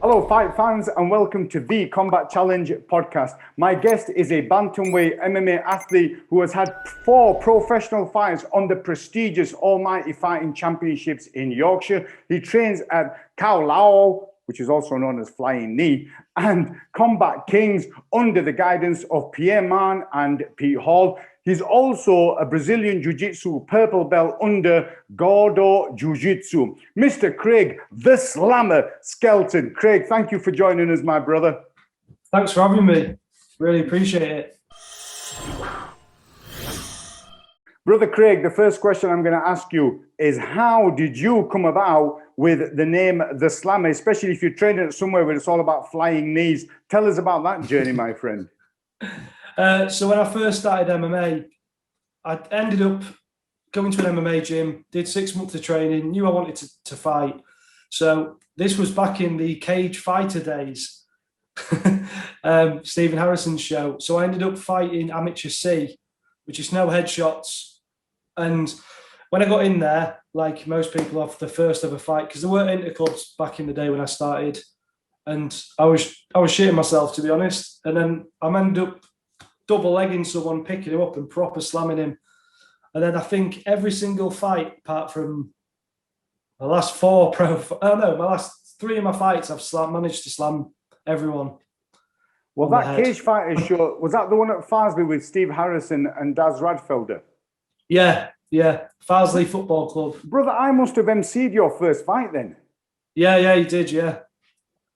Hello, fight fans, and welcome to the Combat Challenge podcast. My guest is a bantamweight MMA athlete who has had 4 professional fights on the prestigious Almighty Fighting Championships in Yorkshire. He trains at Khao Lao, which is also known as Flying Knee, and Combat Kings under the guidance of Pierre Man and Pete Hall. He's also a Brazilian Jiu-Jitsu purple belt under Gordo Jiu-Jitsu. Mr. Craig, the Slammer Skelton. Craig, thank you for joining us, my brother. Thanks for having me. Really appreciate it. Brother Craig, the first question I'm going to ask you is, how did you come about with the name The Slammer, especially if you're training at somewhere where it's all about flying knees? Tell us about that journey, my friend. So when I first started MMA, I ended up going to an MMA gym, did 6 months of training, knew I wanted to fight. So this was back in the Cage Fighter days, Stephen Harrison's show. So I ended up fighting Amateur C, which is no headshots. And when I got in there, like most people off the first ever fight, because there weren't interclubs back in the day when I started, and I was shitting myself, to be honest. And then I ended up double legging someone, picking him up and proper slamming him. And then I think every single fight, apart from my last 3 of my fights, I've managed to slam everyone. Well, that Cage Fighter show, was that the one at Farsley with Steve Harrison and Daz Radfelder? Yeah. Farsley Football Club. Brother, I must have emceed your first fight then. Yeah, you did, yeah.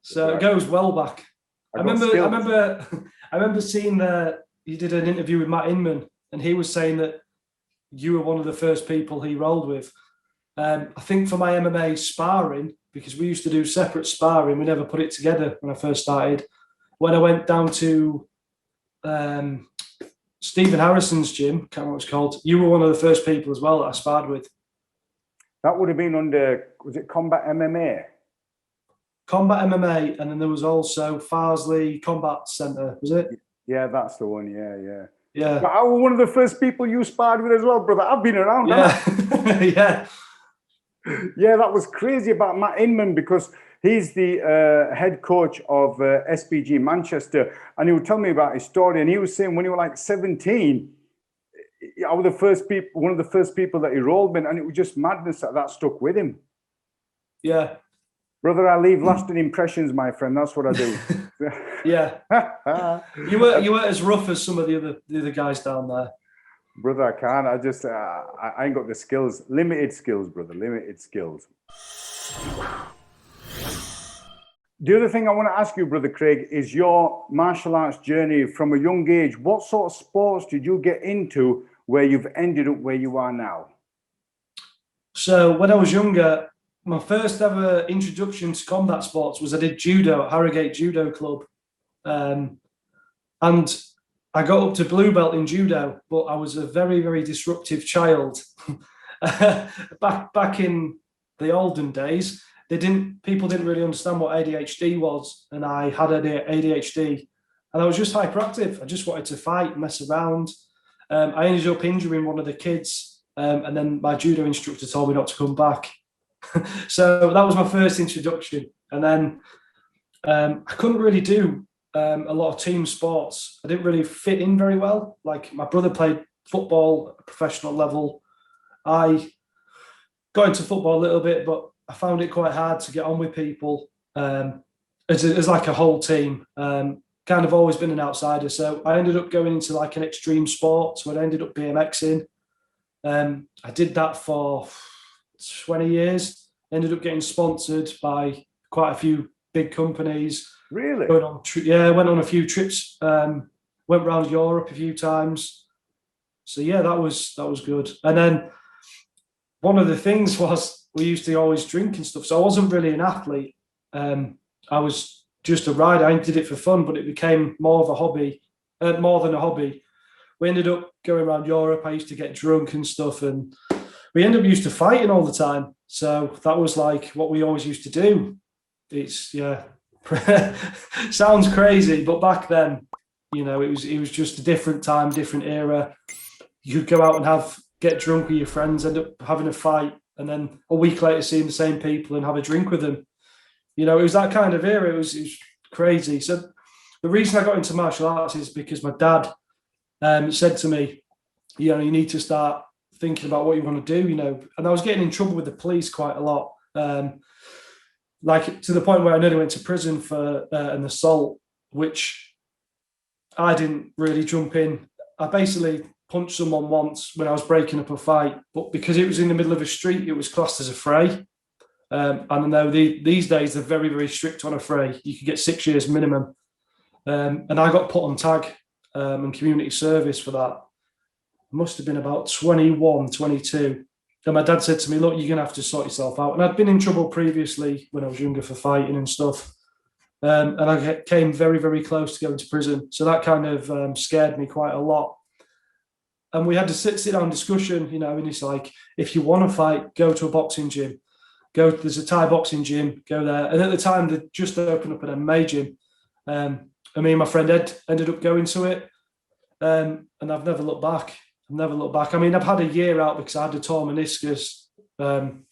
So right. It goes well back. I remember seeing you did an interview with Matt Inman, and he was saying that you were one of the first people he rolled with. I think for my MMA sparring, because we used to do separate sparring, we never put it together when I first started. When I went down to Stephen Harrison's gym, can't remember what it's called, you were one of the first people as well that I sparred with. That would have been under, was it Combat MMA? Combat MMA, and then there was also Farsley Combat Centre, was it? Yeah, that's the one, yeah. Yeah. But I was one of the first people you sparred with as well, brother. I've been around. Yeah. Yeah. Yeah, that was crazy about Matt Inman, because he's the head coach of SPG Manchester, and he would tell me about his story. And he was saying when he was like 17, I was one of the first people that he rolled with, and it was just madness that stuck with him. Yeah. Brother, I leave lasting impressions, my friend. That's what I do. Yeah. You weren't as rough as some of the other guys down there. Brother, I can't. I just I ain't got the skills. Limited skills, brother. Limited skills. The other thing I want to ask you, Brother Craig, is your martial arts journey from a young age. What sort of sports did you get into where you've ended up where you are now? So when I was younger, my first ever introduction to combat sports was I did judo at Harrogate Judo Club. And I got up to blue belt in judo, but I was a very, very disruptive child. Back in the olden days, people didn't really understand what ADHD was, and I had ADHD, and I was just hyperactive. I just wanted to fight, mess around. I ended up injuring one of the kids, and then my judo instructor told me not to come back. So that was my first introduction. And then I couldn't really do a lot of team sports. I didn't really fit in very well. Like, my brother played football at a professional level. I got into football a little bit, but I found it quite hard to get on with people as like a whole team. Kind of always been an outsider. So I ended up going into like an extreme sport. So I ended up BMXing. I did that for 20 years. Ended up getting sponsored by quite a few big companies. Really? Went on a few trips. Went around Europe a few times. So yeah, that was good. And then one of the things was we used to always drink and stuff. So I wasn't really an athlete. I was just a rider. I did it for fun, but it became more of a hobby, more than a hobby. We ended up going around Europe. I used to get drunk and stuff, and we ended up used to fighting all the time. So that was like what we always used to do. It's sounds crazy, but back then, it was just a different time, different era. You could go out and get drunk with your friends, end up having a fight, and then a week later seeing the same people and have a drink with them. You know, it was that kind of era. It was crazy. So the reason I got into martial arts is because my dad said to me, you know, you need to start thinking about what you want to do, you know. And I was getting in trouble with the police quite a lot, like to the point where I nearly went to prison for an assault, which I didn't really jump in. I basically punched someone once when I was breaking up a fight, but because it was in the middle of a street, it was classed as a fray. And I know these days they're very, very strict on a fray. You could get 6 years minimum. And I got put on tag and community service for that. I must have been about 21, 22. And my dad said to me, look, you're going to have to sort yourself out. And I'd been in trouble previously when I was younger for fighting and stuff. And I came very, very close to going to prison. So that kind of scared me quite a lot. And we had to sit down discussion, you know, and it's like, if you want to fight, go to a boxing gym. There's a Thai boxing gym, go there. And at the time, they just opened up an MMA gym. And me and my friend Ed ended up going to it. And I've never looked back. I mean, I've had a year out because I had a torn meniscus. And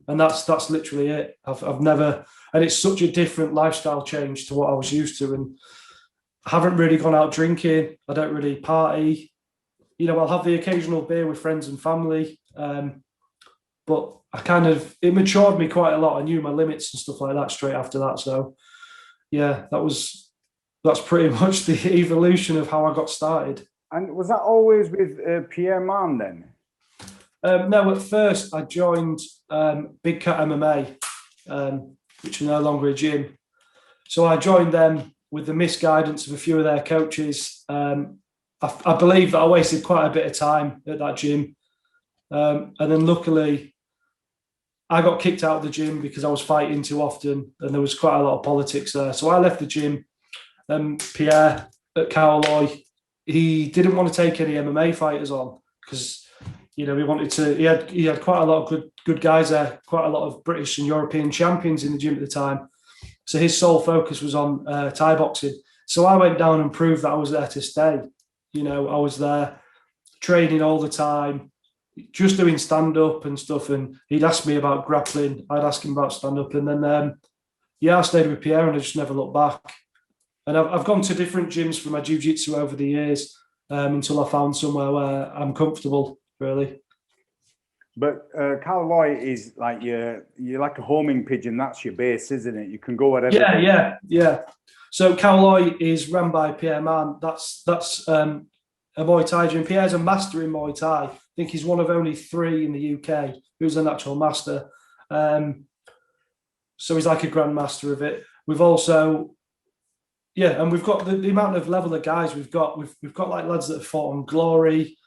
that's literally it. I've never, and it's such a different lifestyle change to what I was used to. And I haven't really gone out drinking. I don't really party. You know, I'll have the occasional beer with friends and family. But it matured me quite a lot. I knew my limits and stuff like that straight after that. So yeah, that's pretty much the evolution of how I got started. And was that always with Pierre Mann then? No, at first I joined Big Cat MMA, which is no longer a gym. So I joined them with the misguidance of a few of their coaches. I believe that I wasted quite a bit of time at that gym. And then luckily, I got kicked out of the gym because I was fighting too often and there was quite a lot of politics there. So I left the gym. Pierre at Callos, he didn't want to take any MMA fighters on because, you know, he had quite a lot of good guys there, quite a lot of British and European champions in the gym at the time. So his sole focus was on Thai boxing. So I went down and proved that I was there to stay. You know, I was there training all the time, just doing stand-up and stuff. And he'd ask me about grappling. I'd ask him about stand-up. And then, I stayed with Pierre and I just never looked back. And I've gone to different gyms for my jiu-jitsu over the years until I found somewhere where I'm comfortable, really. But Calloy is like you're like a homing pigeon. That's your base, isn't it? You can go wherever. Yeah. So Calloy is run by Pierre Mann. That's a Muay Thai gym. Pierre's a master in Muay Thai. I think he's one of only 3 in the UK who's an actual master. So he's like a grandmaster of it. We've also, and we've got the amount of level of guys we've got. We've got like lads that have fought on Glory,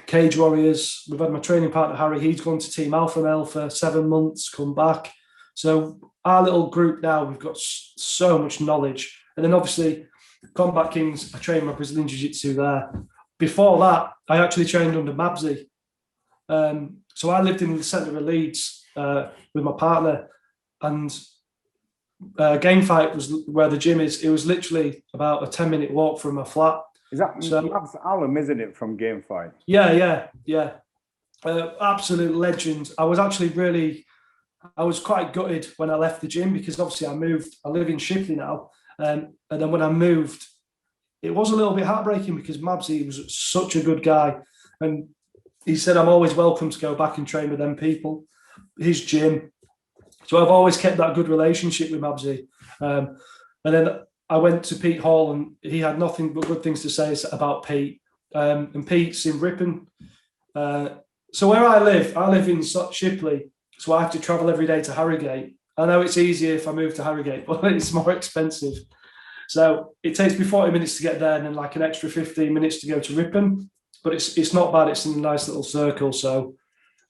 Cage Warriors. We've had my training partner Harry. He's gone to Team Alpha Male for 7 months, come back. So our little group now, we've got so much knowledge. And then obviously Combat Kings, I trained my Brazilian Jiu-Jitsu there. Before that, I actually trained under Mabsy. So I lived in the centre of Leeds with my partner, and Game Fight was where the gym is. It was literally about a 10-minute walk from my flat. Is that Mabs Alum, isn't it, from Game Fight? Yeah. Absolute legend. I was quite gutted when I left the gym because obviously I live in Shipley now. And then when I moved, it was a little bit heartbreaking because Mabsy was such a good guy. And he said, I'm always welcome to go back and train with them people, his gym. So I've always kept that good relationship with Mabsy. And then I went to Pete Hall and he had nothing but good things to say about Pete. And Pete's in Ripon. So where I live in Shipley. So I have to travel every day to Harrogate. I know it's easier if I move to Harrogate, but it's more expensive. So it takes me 40 minutes to get there and then like an extra 15 minutes to go to Ripon. But it's not bad. It's in a nice little circle. So,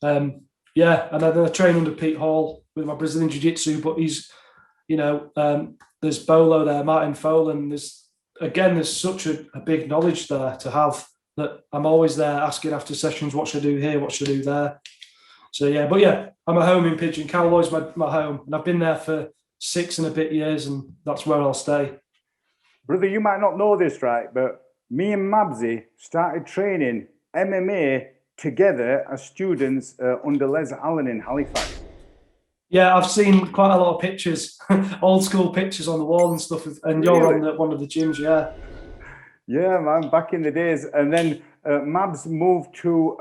and then I train under Pete Hall with my Brazilian Jiu-Jitsu. But he's, there's Bolo there, Martin Folan. There's such a big knowledge there to have that I'm always there asking after sessions, what should I do here? What should I do there? So, I'm a home in Pigeon. Calloy's my home. And I've been there for 6 and a bit years, and that's where I'll stay. Brother, you might not know this, right? But me and Mabsy started training MMA together as students under Les Allen in Halifax. Yeah, I've seen quite a lot of pictures, old school pictures on the wall and stuff. And you're Really? on one of the gyms, yeah. Yeah, man, back in the days. And then Mabs moved to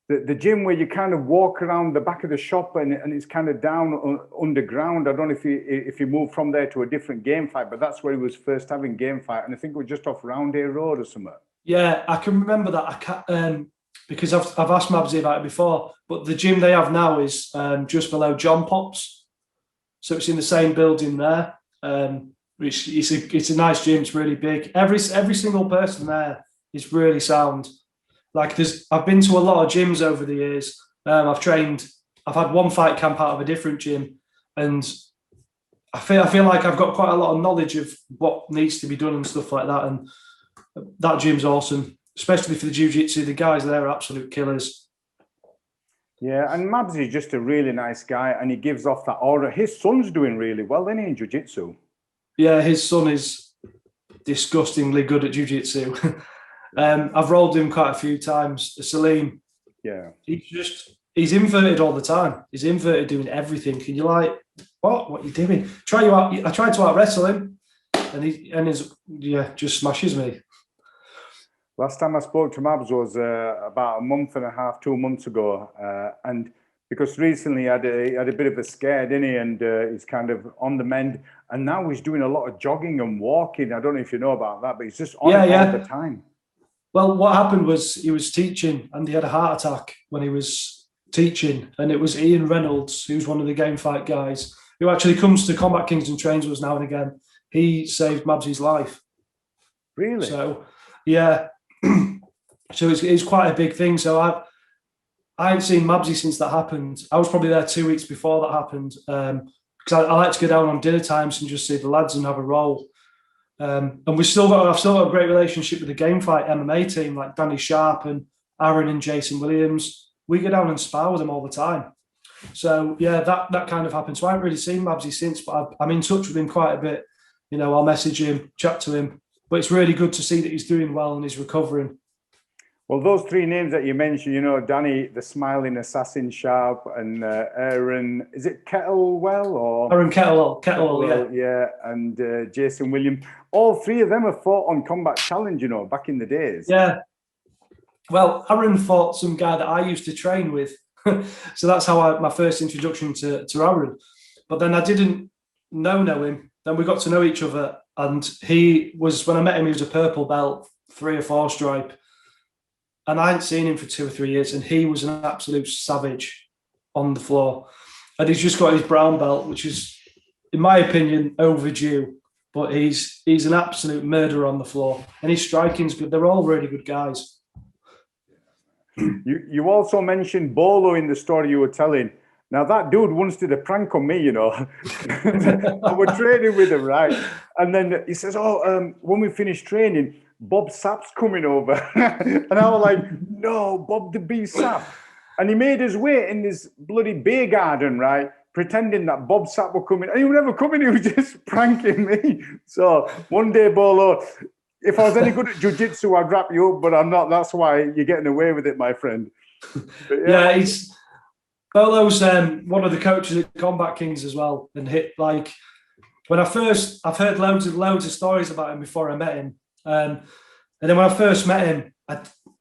the gym where you kind of walk around the back of the shop and it's kind of down underground. I don't know if he moved from there to a different game fight, but that's where he was first having game fight. And I think it was just off Roundhay Road or something. Yeah, I can remember that. I can't, because I've asked Mabsy about it before, but the gym they have now is just below John Pop's. So it's in the same building there. It's a nice gym. It's really big. Every single person there is really sound. Like I've been to a lot of gyms over the years. I've had one fight camp out of a different gym, and I feel like I've got quite a lot of knowledge of what needs to be done and stuff like that. And that gym's awesome, especially for the jiu-jitsu. The guys there are absolute killers. Yeah, and Mabs is just a really nice guy, and he gives off that aura. His son's doing really well, isn't he, in jiu-jitsu? Yeah, his son is disgustingly good at jiu-jitsu. I've rolled him quite a few times. Salim. Yeah. He's inverted all the time. He's inverted doing everything. And you're like, what? What are you doing? I tried to out wrestle him, and he's just smashes me. Last time I spoke to Mabs was about a month and a half, 2 months ago, and because recently he had a bit of a scare, didn't he? And he's kind of on the mend, and now he's doing a lot of jogging and walking. I don't know if you know about that, but he's just on it all the time. Well, what happened was he was teaching, and he had a heart attack when he was teaching, and it was Ian Reynolds, who's one of the game fight guys, who actually comes to Combat Kings and trains with us now and again. He saved Mabsy's life. Really? So, yeah. So it's quite a big thing. So I haven't seen Mabsy since that happened. I was probably there 2 weeks before that happened, because I like to go down on dinner times and just see the lads and have a roll. And I've still got a great relationship with the game fight MMA team, like Danny Sharp and Aaron and Jason Williams. We go down and spar with them all the time. So yeah, that kind of happened. So I haven't really seen Mabsy since, but I'm in touch with him quite a bit. You know, I'll message him, chat to him. But it's really good to see that he's doing well and he's recovering. Well, those three names that you mentioned, you know, Danny, the smiling assassin Sharp, and Aaron, is it Kettlewell or? Aaron Kettlewell, yeah. Yeah, and Jason Williams. All three of them have fought on Combat Challenge, you know, back in the days. Yeah. Well, Aaron fought some guy that I used to train with. So that's how my first introduction to Aaron. But then I didn't know him. Then we got to know each other. And when I met him, he was a purple belt, 3 or 4 stripe. And I hadn't seen him for 2 or 3 years. And he was an absolute savage on the floor. And he's just got his brown belt, which is, in my opinion, overdue. But he's an absolute murderer on the floor. And his striking's good. They're all really good guys. You also mentioned Bolo in the story you were telling. Now, that dude once did a prank on me, you know. I was training with him, right? And then he says, when we finish training, Bob Sapp's coming over. And I was like, no, Bob the Bee Sapp. And he made his way in this bloody beer garden, right? Pretending that Bob Sapp were coming. And he was never coming, he was just pranking me. So one day, Bolo, if I was any good at jiu-jitsu, I'd wrap you up, but I'm not. That's why you're getting away with it, my friend. Yeah, Bolo's one of the coaches at Combat Kings as well. And I've heard loads of stories about him before I met him. And then when I first met him,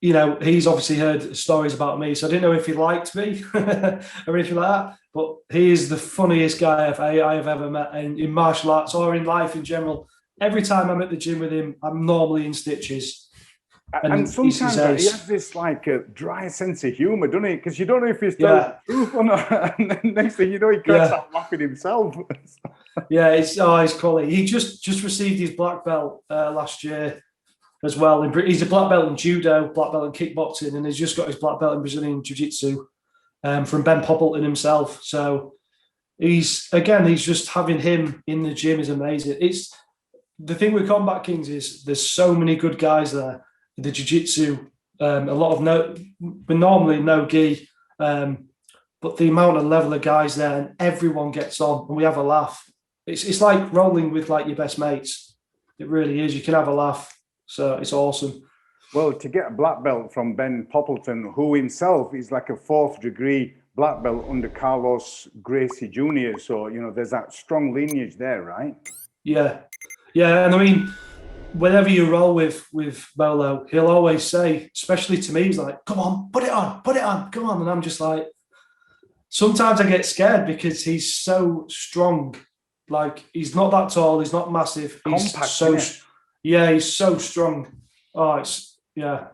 he's obviously heard stories about me. So I didn't know if he liked me or anything like that. But he is the funniest guy I have ever met in martial arts or in life in general. Every time I'm at the gym with him, I'm normally in stitches. And sometimes he has this like a dry sense of humour, doesn't he? Because you don't know if he's telling the truth or not. And then next thing you know, he can't stop laughing himself. Yeah, it's quality. He just received his black belt last year as well. He's a black belt in judo, black belt in kickboxing, and he's just got his black belt in Brazilian jiu-jitsu from Ben Poppleton himself. So he's just having him in the gym is amazing. It's the thing with Combat Kings is there's so many good guys there. The jiu-jitsu, a lot of normally no gi, but the amount of level of guys there, and everyone gets on, and we have a laugh. It's like rolling with like your best mates. It really is. You can have a laugh, so it's awesome. Well, to get a black belt from Ben Poppleton, who himself is like a 4th degree black belt under Carlos Gracie Jr. So, you know, there's that strong lineage there, right? Yeah. Yeah. And I mean, whenever you roll with Bolo, he'll always say, especially to me, he's like, come on, put it on, come on. And I'm just like, sometimes I get scared because he's so strong. Like, he's not that tall, he's not massive. He's compact, he's so strong. Oh, it's, yeah.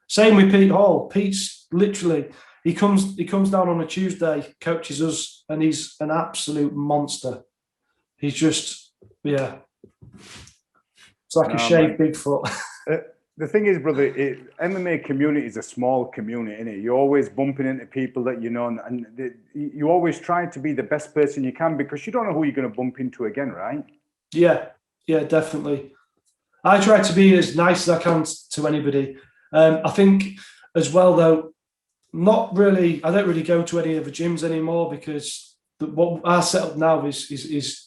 Same with Pete Hall. Pete's literally, he comes down on a Tuesday, coaches us, and he's an absolute monster. He's just, yeah. It's like a shaved Bigfoot. The thing is, brother, MMA community is a small community, isn't it? You're always bumping into people that you know, and you always try to be the best person you can because you don't know who you're going to bump into again, right? Yeah, definitely. I try to be as nice as I can to anybody. I think as well, though, I don't really go to any of the gyms anymore because what our setup now is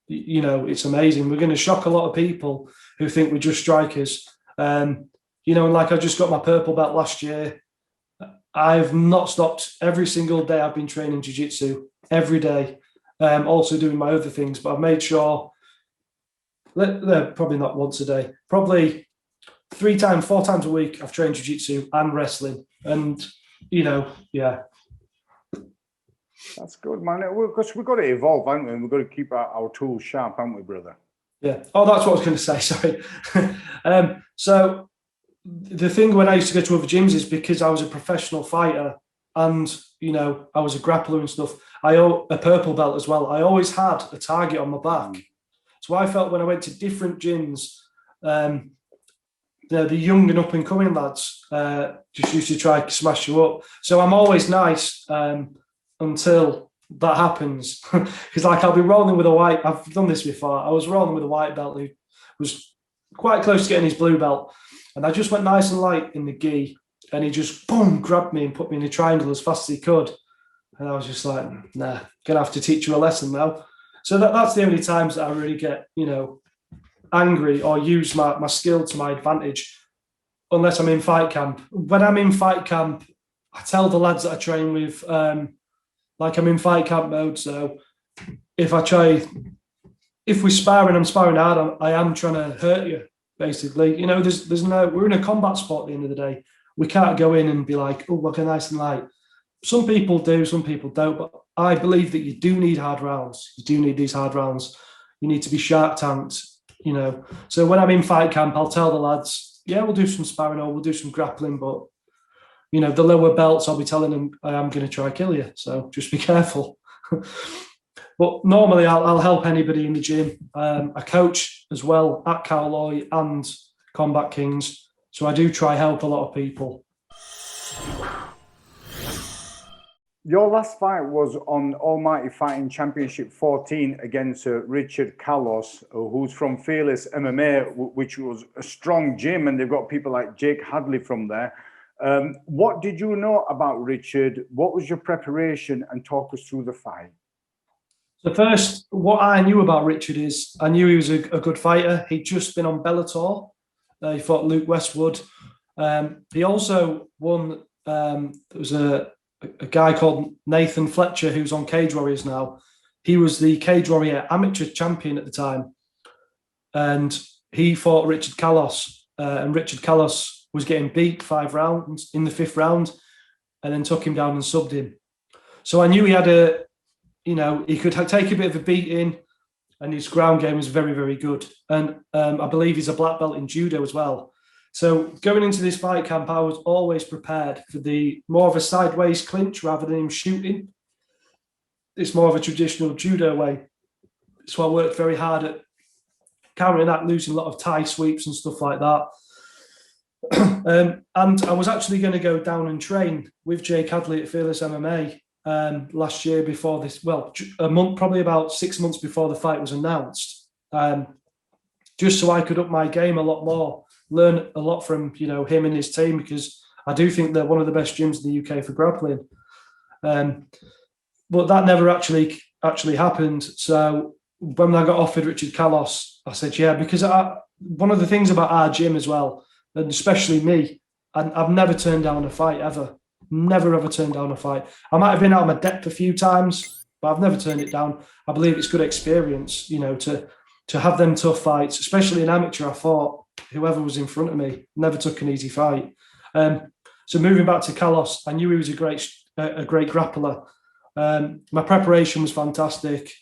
you know, it's amazing. We're going to shock a lot of people who think we're just strikers. You know, and like I just got my purple belt last year. I've not stopped. Every single day I've been training jiu-jitsu every day. Also doing my other things, but I've made sure probably not once a day, probably 4 times a week I've trained jiu-jitsu and wrestling. And, you know, yeah. That's good, man. Because we've got to evolve, haven't we? And we've got to keep our tools sharp, haven't we, brother? Yeah. Oh, that's what I was going to say. Sorry. So the thing when I used to go to other gyms is because I was a professional fighter and, you know, I was a grappler and stuff. A purple belt as well. I always had a target on my back. So I felt when I went to different gyms, the young and up and coming lads just used to try to smash you up. So I'm always nice until that happens. Because like I'll be rolling with I've done this before. I was rolling with a white belt who was quite close to getting his blue belt. And I just went nice and light in the gi. And he just, boom, grabbed me and put me in a triangle as fast as he could. And I was just like, nah, gonna have to teach you a lesson now. So that's the only times that I really get, you know, angry or use my skill to my advantage, unless I'm in fight camp. When I'm in fight camp, I tell the lads that I train with, like I'm in fight camp mode. So if we spar and I'm sparring hard, I am trying to hurt you, basically. You know, we're in a combat sport at the end of the day. We can't go in and be like, oh, look, nice and light. Some people do, some people don't. But I believe that you do need hard rounds. You do need these hard rounds. You need to be shark tanked, you know. So when I'm in fight camp, I'll tell the lads, yeah, we'll do some sparring or we'll do some grappling, but you know, the lower belts, I'll be telling them I am going to try kill you. So just be careful. But normally I'll help anybody in the gym. I coach as well at Cowloy and Combat Kings. So I do try help a lot of people. Your last fight was on Almighty Fighting Championship 14 against Richard Callos, who's from Fearless MMA, which was a strong gym, and they've got people like Jake Hadley from there. What did you know about Richard? What was your preparation? And talk us through the fight. So first, what I knew about Richard is I knew he was a good fighter. He'd just been on Bellator. He fought Luke Westwood. He also won. There was a guy called Nathan Fletcher who's on Cage Warriors now. He was the Cage Warrior amateur champion at the time. And he fought Richard Callos. And Richard Callos was getting beat 5 rounds in the 5th round and then took him down and subbed him. So I knew he had he could take a bit of a beating and his ground game was very, very good. And I believe he's a black belt in judo as well. So going into this fight camp, I was always prepared for the more of a sideways clinch rather than him shooting. It's more of a traditional judo way. So I worked very hard at countering that, losing a lot of tie sweeps and stuff like that. And I was actually going to go down and train with Jake Hadley at Fearless MMA last year before this, a month, probably about 6 months before the fight was announced, just so I could up my game a lot more, learn a lot from, him and his team, because I do think they're one of the best gyms in the UK for grappling. But that never actually happened. So when I got offered Richard Callos, I said, yeah, because one of the things about our gym as well, and especially me, I've never turned down a fight ever. Never ever turned down a fight. I might have been out of my depth a few times, but I've never turned it down. I believe it's good experience, you know, to have them tough fights, especially in amateur. I thought whoever was in front of me never took an easy fight. So moving back to Callos, I knew he was a great grappler. My preparation was fantastic.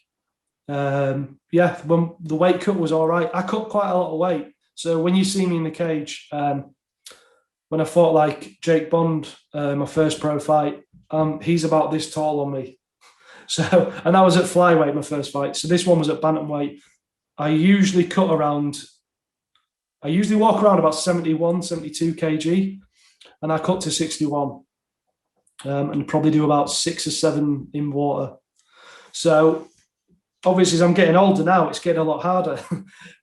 When the weight cut was all right. I cut quite a lot of weight. So when you see me in the cage, when I fought like Jake Bond, my first pro fight, he's about this tall on me. So, and that was at flyweight, my first fight. So this one was at bantamweight. I usually walk around about 71, 72 kg, and I cut to 61. And probably do about 6 or 7 in water. So obviously, as I'm getting older now, it's getting a lot harder.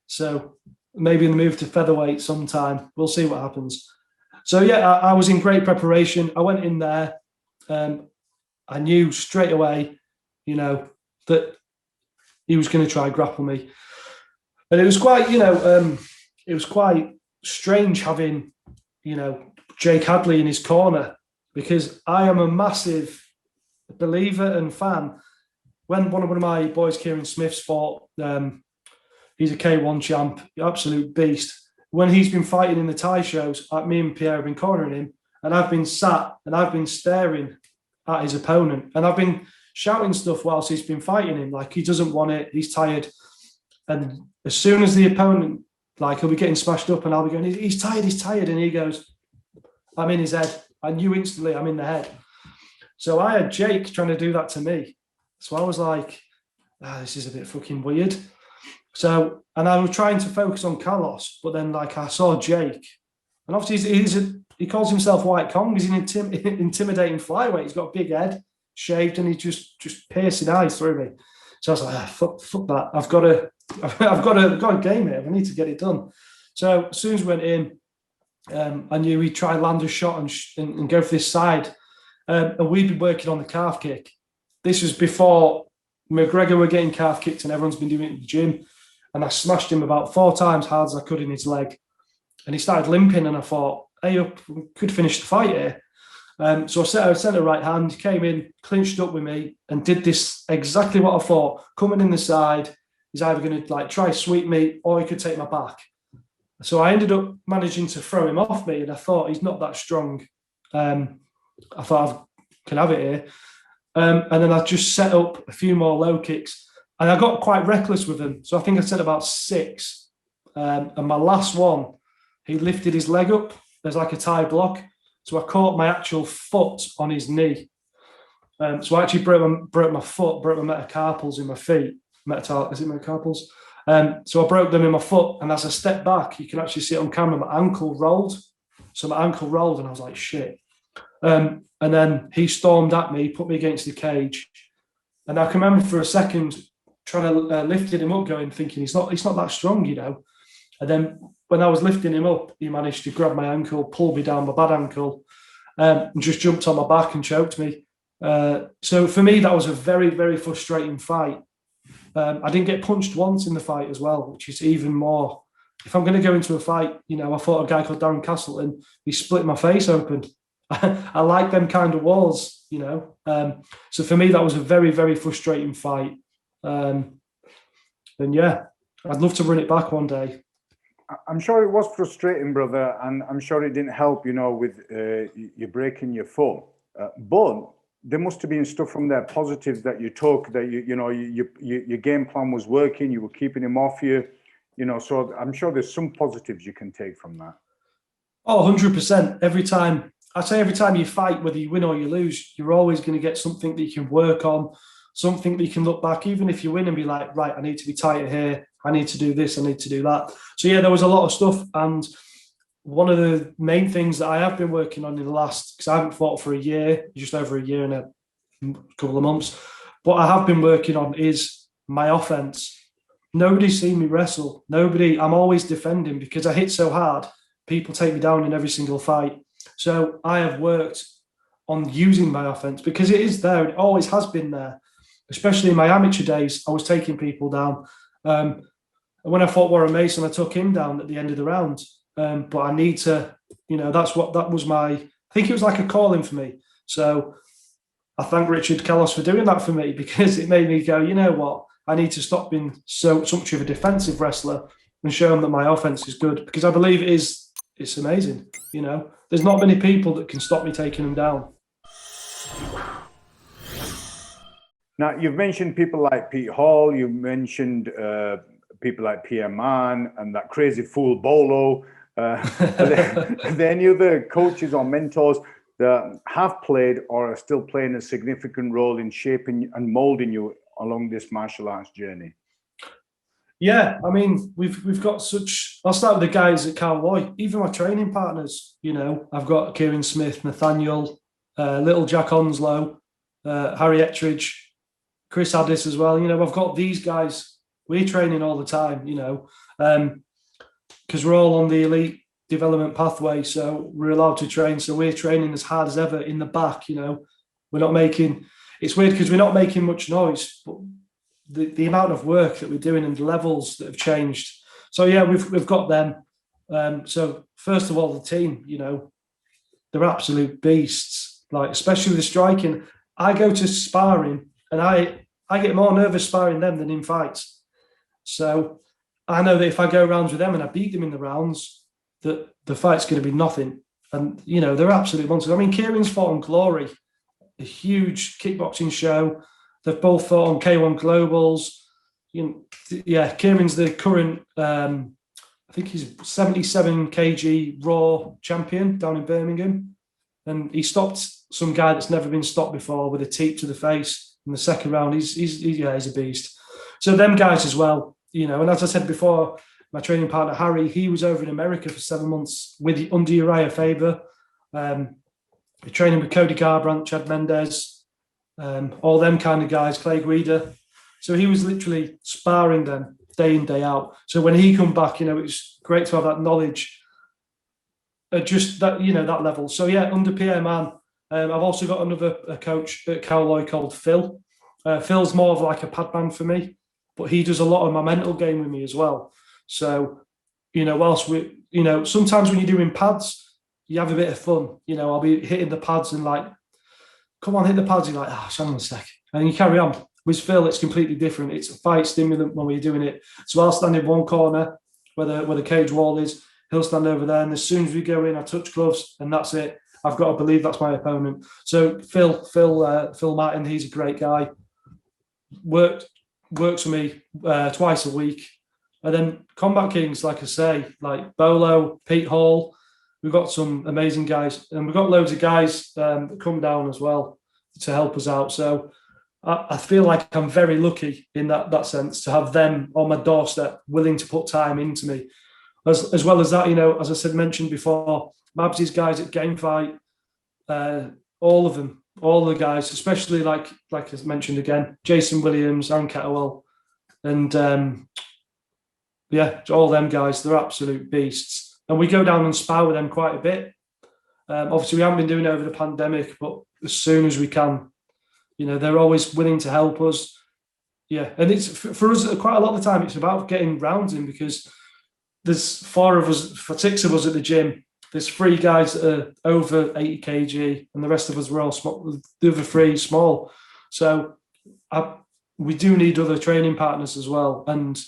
So maybe in the move to featherweight sometime, we'll see what happens. So yeah, I was in great preparation. I went in there. I knew straight away, you know, that he was going to try and grapple me. And it was quite, you know, it was quite strange having, you know, Jake Hadley in his corner, because I am a massive believer and fan. When one of my boys, Kieran Smith's fought, he's a K1 champ, absolute beast. When he's been fighting in the Thai shows, like me and Pierre have been cornering him, and I've been sat and I've been staring at his opponent, and I've been shouting stuff whilst he's been fighting him, like he doesn't want it, he's tired. And as soon as the opponent, like he'll be getting smashed up and I'll be going, he's tired. And he goes, I'm in his head. I knew instantly I'm in the head. So I had Jake trying to do that to me. So I was like, this is a bit fucking weird. So, and I was trying to focus on Callos, but then like I saw Jake, and obviously he calls himself White Kong. He's an intimidating flyweight. He's got a big head, shaved, and he's just piercing eyes through me. So I was like, fuck that. I've got to game it. I need to get it done. So as soon as we went in, I knew he'd try and land a shot and go for this side. And we'd been working on the calf kick. This was before McGregor were getting calf kicked and everyone's been doing it in the gym. And I smashed him about 4 times hard as I could in his leg. And he started limping, and I thought, hey, we could finish the fight here. So I sent a right hand, came in, clinched up with me, and did this exactly what I thought. Coming in the side, he's either going to like try sweep me or he could take my back. So I ended up managing to throw him off me, and I thought he's not that strong. I thought I can have it here. And then I just set up a few more low kicks, and I got quite reckless with him. So I think I set about 6. And my last one, he lifted his leg up. There's like a Thai block. So I caught my actual foot on his knee. So I actually broke my foot, broke my metacarpals in my feet. Is it metacarpals? So I broke them in my foot, and as I stepped back, you can actually see it on camera, my ankle rolled. So my ankle rolled, and I was like, shit. And then he stormed at me, put me against the cage. And I can remember for a second trying to lift him up, thinking he's not that strong, you know. And then when I was lifting him up, he managed to grab my ankle, pull me down my bad ankle, and just jumped on my back and choked me. So for me, that was a very, very frustrating fight. I didn't get punched once in the fight as well, which is even more. If I'm going to go into a fight, you know, I fought a guy called Darren Castleton. He split my face open. I like them kind of walls, you know. So for me, that was a very, very frustrating fight. And yeah, I'd love to run it back one day. I'm sure it was frustrating, brother, and I'm sure it didn't help, you know, with you breaking your foot. But there must have been stuff from there, positives that you took, that your game plan was working, you were keeping him off you, you know. So I'm sure there's some positives you can take from that. Oh, 100%. Every time you fight, whether you win or you lose, you're always going to get something that you can work on, something that you can look back, even if you win and be like, right, I need to be tighter here. I need to do this. I need to do that. So yeah, there was a lot of stuff. And one of the main things that I have been working on in the last, because I haven't fought for a year, just over a year and a couple of months, what I have been working on is my offense. Nobody's seen me wrestle. I'm always defending because I hit so hard. People take me down in every single fight. So I have worked on using my offense because it is there. It always has been there, especially in my amateur days. I was taking people down. When I fought Warren Mason, I took him down at the end of the round. But I need to, you know, that was I think it was like a calling for me. So I thank Richard Callos for doing that for me, because it made me go, you know what, I need to stop being so much of a defensive wrestler and show them that my offense is good, because I believe it's amazing. You know, there's not many people that can stop me taking them down. Now, you've mentioned people like Pete Hall, you've mentioned people like Pierre Mann and that crazy fool Bolo. Are there any other coaches or mentors that have played or are still playing a significant role in shaping and molding you along this martial arts journey? Yeah, I mean, we've got such. I'll start with the guys at Cowboy. Even my training partners, you know, I've got Kieran Smith, Nathaniel, Little Jack Onslow, Harry Ettridge, Chris Addis as well. You know, I've got these guys. We're training all the time, you know, because we're all on the elite development pathway, so we're allowed to train. So we're training as hard as ever in the back. You know, we're not making. It's weird because we're not making much noise, but the amount of work that we're doing and the levels that have changed. So yeah, we've got them. So first of all, the team, you know, they're absolute beasts. Like especially the striking. I go to sparring and I get more nervous sparring them than in fights. So I know that if I go rounds with them and I beat them in the rounds, that the fight's going to be nothing. And you know, they're absolute monsters. I mean, Kieran's fought on Glory, a huge kickboxing show. They've both fought on K1 Globals. You know, yeah, Kieran's the current, I think he's 77 kg Raw champion down in Birmingham. And he stopped some guy that's never been stopped before with a teep to the face in the second round. He's a beast. So them guys as well, you know. And as I said before, my training partner, Harry, he was over in America for 7 months under Uriah Faber. We're training with Cody Garbrandt, Chad Mendez, all them kind of guys, Clay Guida. So he was literally sparring them day in, day out. So when he come back, you know, it was great to have that knowledge at just that, you know, that level. So yeah, under Pierre Mann, I've also got a coach at Cowloy called Phil. Phil's more of like a pad man for me, but he does a lot of my mental game with me as well. So, you know, whilst you know, sometimes when you're doing pads, you have a bit of fun. You know, I'll be hitting the pads and like, come on, hit the pads. You're like, hang on a sec. And you carry on. With Phil, it's completely different. It's a fight stimulant when we're doing it. So I'll stand in one corner where the cage wall is. He'll stand over there. And as soon as we go in, I touch gloves and that's it. I've got to believe that's my opponent. So Phil Martin, he's a great guy. Works for me twice a week. And then Combat Kings, like I say, like Bolo, Pete Hall, we've got some amazing guys. And we've got loads of guys that come down as well to help us out. So I feel like I'm very lucky in that sense to have them on my doorstep, willing to put time into me. As well as that, you know, as I said, mentioned before, Mabs' guys at Game Fight, all of them, all the guys, especially like I mentioned again, Jason Williams, Aaron Kettlewell, and all them guys, they're absolute beasts. And we go down and spar with them quite a bit. Obviously, we haven't been doing it over the pandemic, but as soon as we can, you know, they're always willing to help us. Yeah, and it's for us quite a lot of the time. It's about getting rounds in because there's 6 of us at the gym. There's 3 guys that are over 80 kg, and the rest of us were all small. The other 3 small. So we do need other training partners as well, and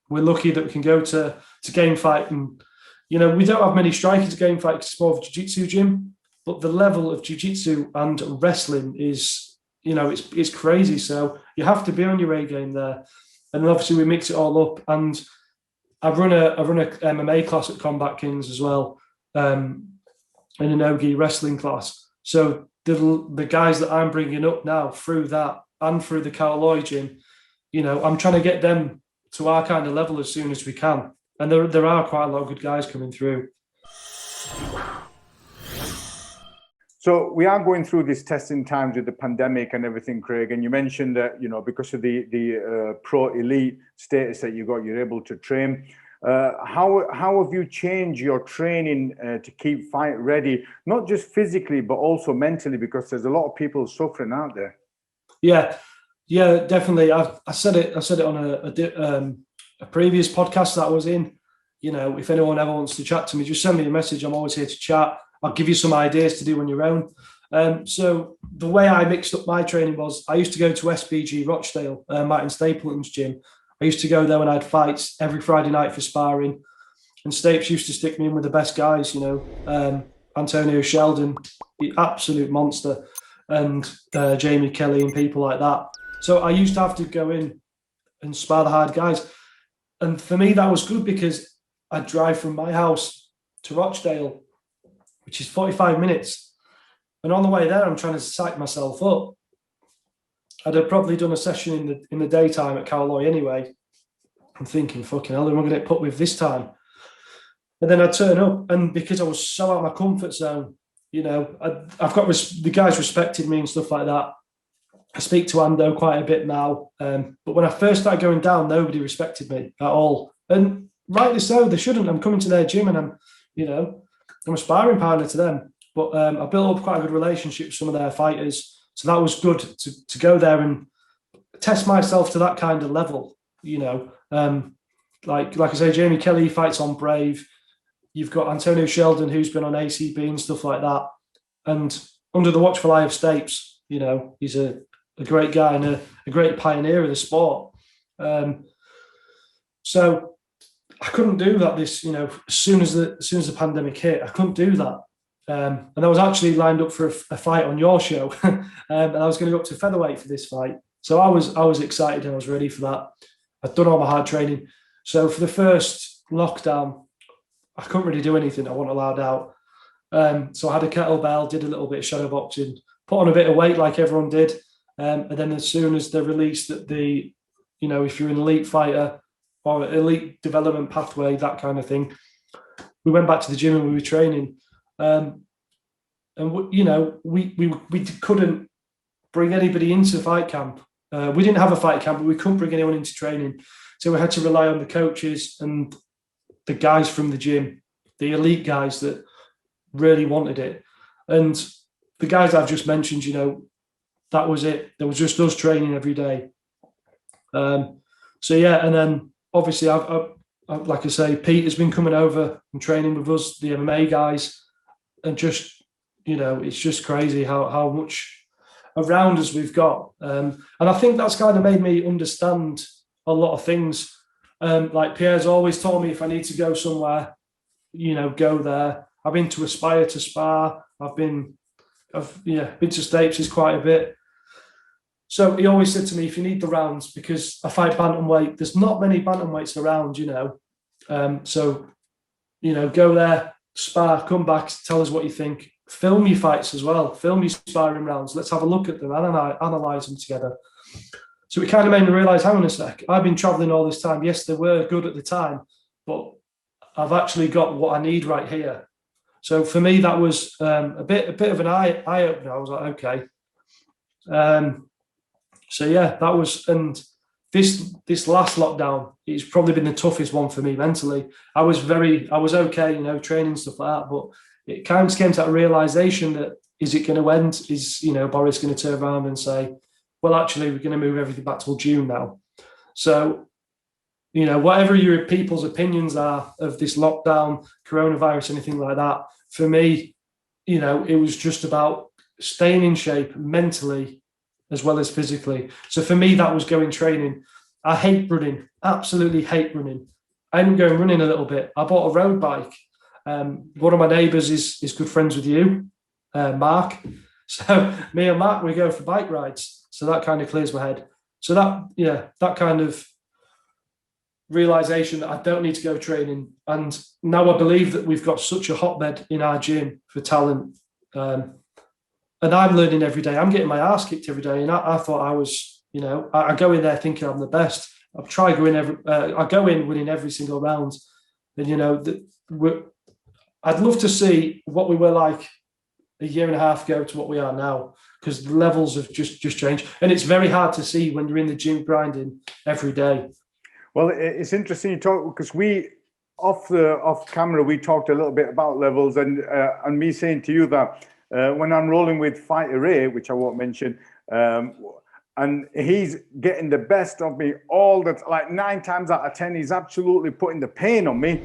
we're lucky that we can go to Game Fight. And you know, we don't have many strikers at Game Fight because it's more of a jiu-jitsu gym, but the level of jiu-jitsu and wrestling is, you know, it's crazy. So you have to be on your A game there. And then obviously we mix it all up. And I run a MMA class at Combat Kings as well, in an Ogi wrestling class. So the guys that I'm bringing up now through that and through the Cowloy gym, you know, I'm trying to get them to our kind of level as soon as we can. And there are quite a lot of good guys coming through. So we are going through these testing times with the pandemic and everything, Craig. And you mentioned that, you know, because of the pro elite status that you got, you're able to train. How have you changed your training to keep fight ready, not just physically, but also mentally, because there's a lot of people suffering out there? Yeah, definitely. I said it on a previous podcast that I was in. You know, if anyone ever wants to chat to me, just send me a message. I'm always here to chat. I'll give you some ideas to do on your own. So the way I mixed up my training was I used to go to SBG Rochdale, Martin Stapleton's gym. I used to go there when I had fights every Friday night for sparring. And Stapes used to stick me in with the best guys, Antonio Sheldon, the absolute monster, and Jamie Kelly and people like that. So I used to have to go in and spar the hard guys. And for me, that was good because I'd drive from my house to Rochdale, which is 45 minutes. And on the way there, I'm trying to psych myself up. I'd have probably done a session in the daytime at Cowloy anyway. I'm thinking, fucking hell, who am I going to get put with this time? And then I'd turn up, and because I was so out of my comfort zone, I've got the guys respected me and stuff like that. I speak to Ando quite a bit now, but when I first started going down, nobody respected me at all, and rightly so. They shouldn't. I'm coming to their gym, and I'm a sparring partner to them. But I built up quite a good relationship with some of their fighters, so that was good to go there and test myself to that kind of level. Like I say, Jamie Kelly fights on Brave. You've got Antonio Sheldon, who's been on ACB and stuff like that. And under the watchful eye of Stapes, he's a great guy and a great pioneer of the sport. So I couldn't do that as soon as the pandemic hit, I couldn't do that. And I was actually lined up for a fight on your show. And I was going to go up to featherweight for this fight. So I was excited and I was ready for that. I'd done all my hard training. So for the first lockdown, I couldn't really do anything. I wasn't allowed out. So I had a kettlebell, did a little bit of shadow boxing, put on a bit of weight like everyone did. And then as soon as they released that if you're an elite fighter or elite development pathway, that kind of thing, we went back to the gym and we were training. And we couldn't bring anybody into fight camp. We didn't have a fight camp, but we couldn't bring anyone into training. So we had to rely on the coaches and the guys from the gym, the elite guys that really wanted it. And the guys I've just mentioned, that was it. There was just us training every day. And then obviously I've like I say, Pete has been coming over and training with us, the MMA guys, and just, it's just crazy how much around us we've got. And I think that's kind of made me understand a lot of things. Like Pierre's always told me if I need to go somewhere, go there. I've been to Aspire to spar. I've been to Stapes quite a bit. So he always said to me, if you need the rounds, because I fight bantamweight, there's not many bantamweights around, go there, spar, come back, tell us what you think. Film your fights as well. Film your sparring rounds. Let's have a look at them, analyze them together. So it kind of made me realise, hang on a sec, I've been travelling all this time. Yes, they were good at the time, but I've actually got what I need right here. So for me, that was a bit of an eye opener. I was like, okay. That was, and this last lockdown, it's probably been the toughest one for me mentally. I was okay, training, stuff like that, but it kind of came to that realisation that, is it going to end? Is, Boris going to turn around and say, well, actually, we're going to move everything back till June now. So, whatever your people's opinions are of this lockdown, coronavirus, anything like that, for me, it was just about staying in shape mentally as well as physically. So for me, that was going training. I hate running, absolutely hate running. I ended up going running a little bit. I bought a road bike. One of my neighbours is good friends with you, Mark. So me and Mark, we go for bike rides. So that kind of clears my head. So that kind of realization that I don't need to go training. And now I believe that we've got such a hotbed in our gym for talent. And I'm learning every day. I'm getting my ass kicked every day. And I thought I was, I go in there thinking I'm the best. I go in winning every single round. And, I'd love to see what we were like a year and a half ago to what we are now, because the levels have just changed. And it's very hard to see when you're in the gym grinding every day. Well, it's interesting you talk, because we, off camera, we talked a little bit about levels, and me saying to you that when I'm rolling with Fighter A, which I won't mention, and he's getting the best of me all that, like 9 times out of 10, he's absolutely putting the pain on me.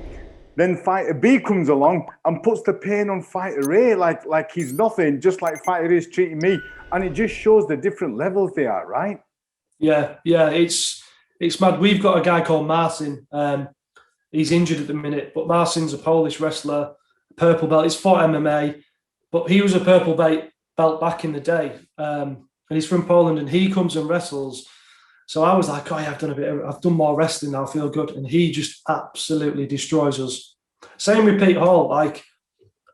Then fighter B comes along and puts the pain on fighter A like he's nothing, just like fighter A is treating me. And it just shows the different levels they are, right? Yeah, it's mad. We've got a guy called Martin. He's injured at the minute, but Martin's a Polish wrestler, purple belt. He's fought MMA, but he was a purple belt back in the day. And he's from Poland, and he comes and wrestles. So I was like, oh yeah, I've done more wrestling now, I feel good. And he just absolutely destroys us. Same with Pete Hall. Like,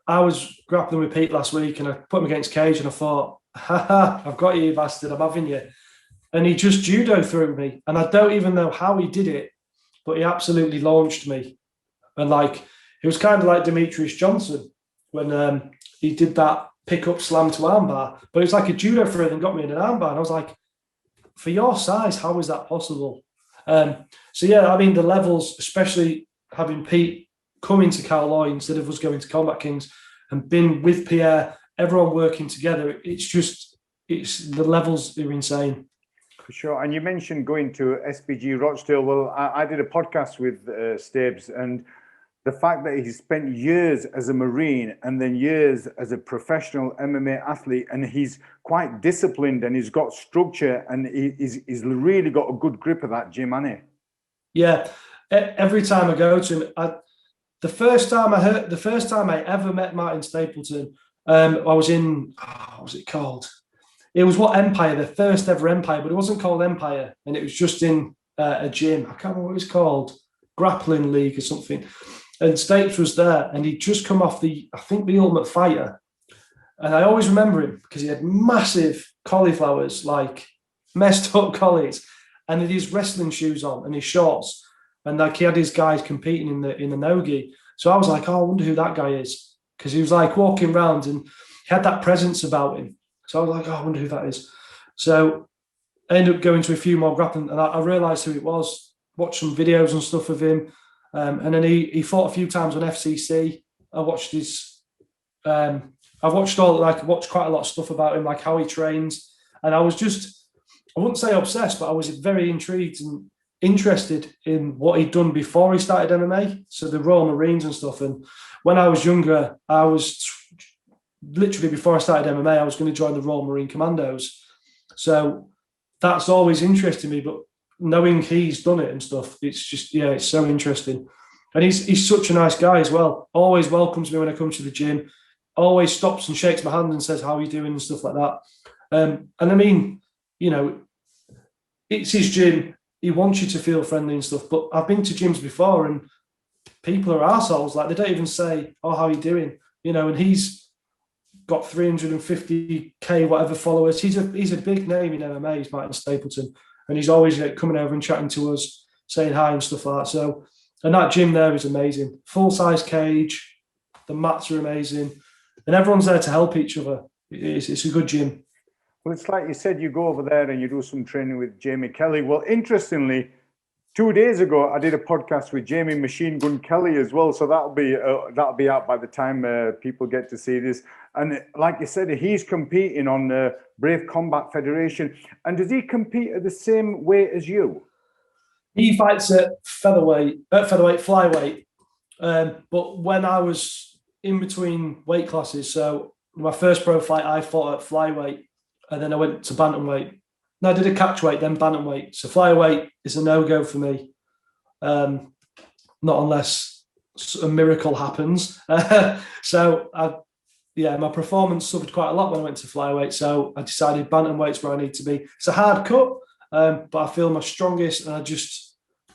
I was grappling with Pete last week and I put him against Cage and I thought, ha, I've got you, you bastard, I'm having you. And he just judo threw me. And I don't even know how he did it, but he absolutely launched me. And like, it was kind of like Demetrius Johnson when he did that pick-up slam to armbar. But it was like a judo throw and got me in an armbar. And I was like, for your size, how is that possible? So yeah, I mean, the levels, especially having Pete come into Calloy instead of us going to Combat Kings and been with Pierre, everyone working together, the levels are insane. For sure. And you mentioned going to SBG Rochdale. Well, I did a podcast with Stabes, and the fact that he spent years as a Marine and then years as a professional MMA athlete, and he's quite disciplined and he's got structure and he's really got a good grip of that gym, hasn't he? Yeah. Every time I go to him, the first time I ever met Martin Stapleton, I was in, what was it called? It was Empire, the first ever Empire, but it wasn't called Empire, and it was just in a gym. I can't remember what it was called, Grappling League or something. And Stapes was there, and he'd just come off the Ultimate Fighter. And I always remember him because he had massive cauliflowers, like messed up collies, and had his wrestling shoes on and his shorts. And like he had his guys competing in the no-gi. So I was like, oh, I wonder who that guy is. Because he was like walking around and he had that presence about him. So I was like, oh, I wonder who that is. So I ended up going to a few more grappling, and I realised who it was, watched some videos and stuff of him. And then he fought a few times on FCC. I watched watched quite a lot of stuff about him, like how he trains. And I was just, I wouldn't say obsessed, but I was very intrigued and interested in what he'd done before he started MMA. So the Royal Marines and stuff. And when I was younger, I was literally, before I started MMA, I was going to join the Royal Marine Commandos. So that's always interested me, but knowing he's done it and stuff, it's just, yeah, it's so interesting. And he's such a nice guy as well. Always welcomes me when I come to the gym. Always stops and shakes my hand and says, how are you doing and stuff like that. And I mean, you know, it's his gym. He wants you to feel friendly and stuff. But I've been to gyms before and people are arseholes. Like, they don't even say, oh, how are you doing? You know, and he's got 350K whatever followers. He's a big name in MMA. He's Martin Stapleton. And he's always coming over and chatting to us, saying hi and stuff like that. So, and that gym there is amazing. Full-size cage. The mats are amazing. And everyone's there to help each other. It's a good gym. Well, it's like you said, you go over there and you do some training with Jamie Kelly. Well, interestingly, 2 days ago, I did a podcast with Jamie Machine Gun Kelly as well. So that'll be out by the time people get to see this. And like you said, he's competing on Brave Combat Federation. And does he compete at the same weight as you? He fights at flyweight. But when I was in between weight classes, so my first pro fight, I fought at flyweight, and then I went to bantamweight. No, I did a catchweight, then bantamweight. So flyweight is a no-go for me, not unless a miracle happens. My performance suffered quite a lot when I went to flyweight. So I decided bantamweight's where I need to be. It's a hard cut, but I feel my strongest, and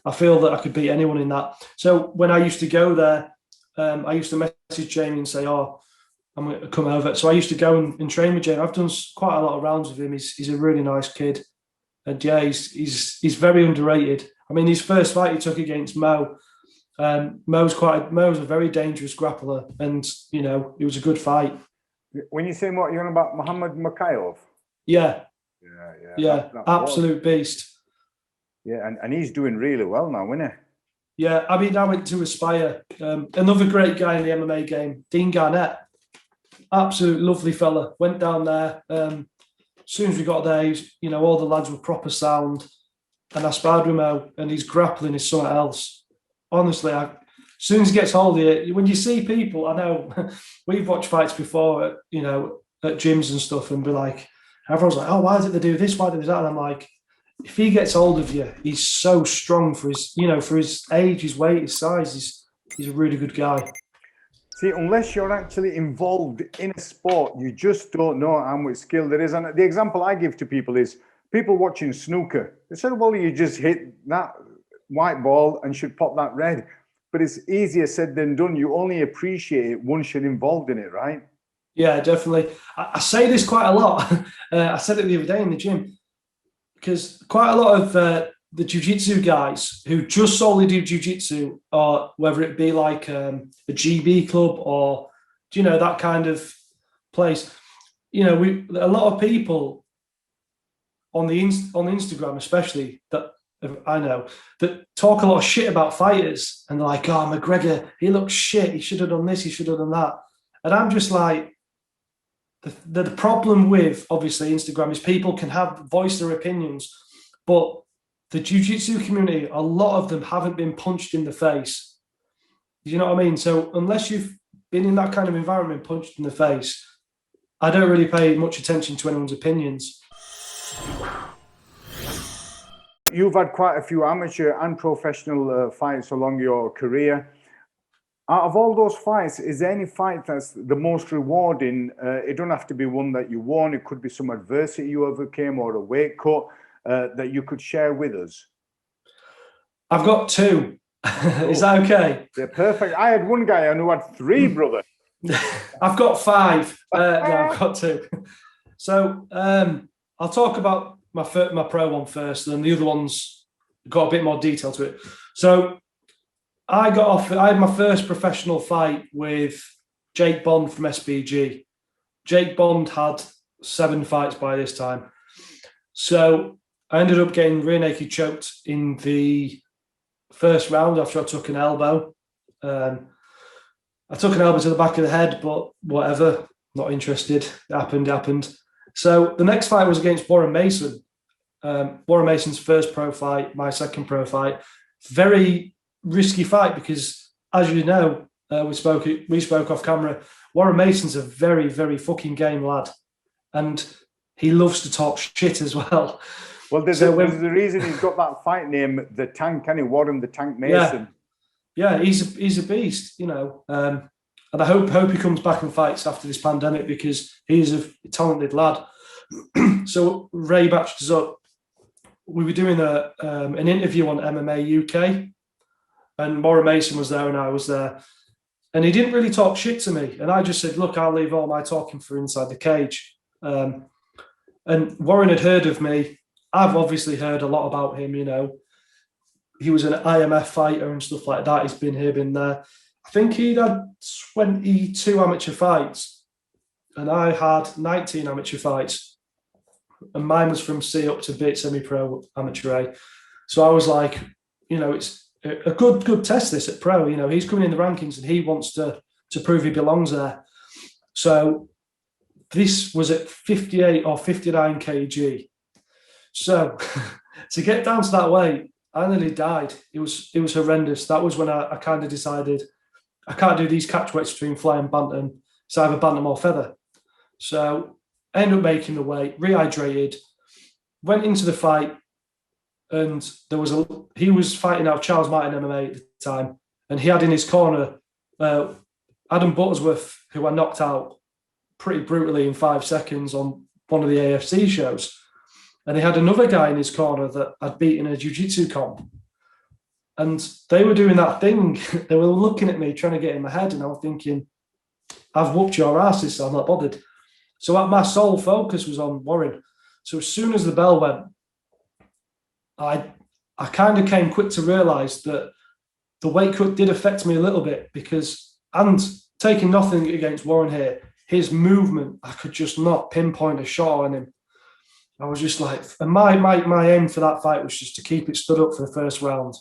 I feel that I could beat anyone in that. So when I used to go there, I used to message Jamie and say, oh, I'm going to come over. So I used to go and train with Jamie. I've done quite a lot of rounds with him. He's a really nice kid. And yeah, he's very underrated. I mean, his first fight he took against Mo. Mo's a very dangerous grappler, and you know, it was a good fight. When you say what you're on about, Muhammad Mikhailov? Yeah, absolute beast. Yeah, and he's doing really well now, isn't he? Yeah, I mean, I went to Aspire. Another great guy in the MMA game, Dean Garnett. Absolute lovely fella. Went down there. As soon as we got there, you know, all the lads were proper sound. And I sparred with Mo, and his grappling is something else. Honestly, soon as he gets hold of you, when you see people, I know we've watched fights before, at gyms and stuff, and be like, everyone's like, oh, why did they do this? Why did they do that? And I'm like, if he gets hold of you, he's so strong for his age, his weight, his size. He's a really good guy. See, unless you're actually involved in a sport, you just don't know how much skill there is. And the example I give to people is people watching snooker. They said, well, you just hit that white ball and should pop that red. But it's easier said than done. You only appreciate it once you're involved in it, right? Yeah, definitely. I say this quite a lot. I said it the other day in the gym, because quite a lot of the jiu-jitsu guys who just solely do jiu-jitsu, or whether it be like a GB club or, that kind of place, a lot of people on Instagram, especially, that I know, that talk a lot of shit about fighters, and they're like, oh, McGregor, he looks shit. He should have done this. He should have done that. And I'm just like, the problem with, obviously, Instagram is people can voice their opinions, but the jiu-jitsu community, a lot of them haven't been punched in the face. You know what I mean? So unless you've been in that kind of environment, punched in the face, I don't really pay much attention to anyone's opinions. You've had quite a few amateur and professional fights along your career. Out of all those fights, is there any fight that's the most rewarding? It don't have to be one that you won. It could be some adversity you overcame or a weight cut that you could share with us. I've got two. Is that okay? Yeah, perfect. I had one guy who had three, brother. I've got five. No, I've got two. So I'll talk about my pro one first, and then the other one's got a bit more detail to it. So I had my first professional fight with Jake Bond from SBG. Jake Bond had 7 fights by this time. So I ended up getting rear naked choked in the first round after I took an elbow. I took an elbow to the back of the head, but whatever, not interested. It happened. So the next fight was against Warren Mason. Warren Mason's first pro fight, my second pro fight. Very risky fight because, as you know, we spoke off camera. Warren Mason's a very, very fucking game lad, and he loves to talk shit as well. Well, there's a reason he's got that fight name, the Tank, and Warren the Tank Mason. Yeah, he's a beast, and I hope he comes back and fights after this pandemic because he's a talented lad. So Ray batched us up. We were doing an interview on MMA UK. And Warren Mason was there and I was there. And he didn't really talk shit to me. And I just said, look, I'll leave all my talking for inside the cage. And Warren had heard of me. I've obviously heard a lot about him, He was an IMF fighter and stuff like that. He's been here, been there. I think he'd had 22 amateur fights. And I had 19 amateur fights. And mine was from C up to B, semi-pro, amateur A. So I was like, it's a good test this at pro. He's coming in the rankings and he wants to prove he belongs there. So this was at 58 or 59 kg. So to get down to that weight, I nearly died. It was horrendous. That was when I kind of decided I can't do these catch weights between fly and bantam. It's either bantam or feather. So I ended up making the weight, rehydrated, went into the fight. And he was fighting out Charles Martin MMA at the time. And he had in his corner Adam Buttersworth, who I knocked out pretty brutally in 5 seconds on one of the AFC shows. And he had another guy in his corner that I'd beaten a jiu-jitsu comp. And they were doing that thing. They were looking at me, trying to get in my head. And I was thinking, I've whooped your asses, so I'm not bothered. So my sole focus was on Warren. So as soon as the bell went, I kind of came quick to realise that the weight cut did affect me a little bit because, and taking nothing against Warren here, his movement, I could just not pinpoint a shot on him. I was just like, and my aim for that fight was just to keep it stood up for the first round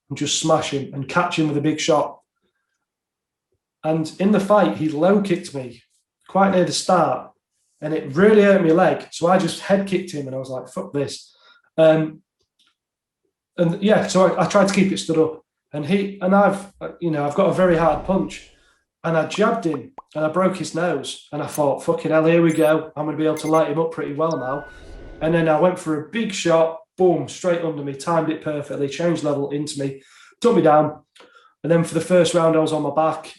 and just smash him and catch him with a big shot. And in the fight, he low kicked me quite near the start and it really hurt my leg. So I just head kicked him and I was like, fuck this. And yeah, so I tried to keep it stood up. and I've got a very hard punch, and I jabbed him and I broke his nose, and I thought, fucking hell, here we go. I'm going to be able to light him up pretty well now. And then I went for a big shot, boom, straight under me, timed it perfectly, changed level into me, took me down. And then for the first round, I was on my back.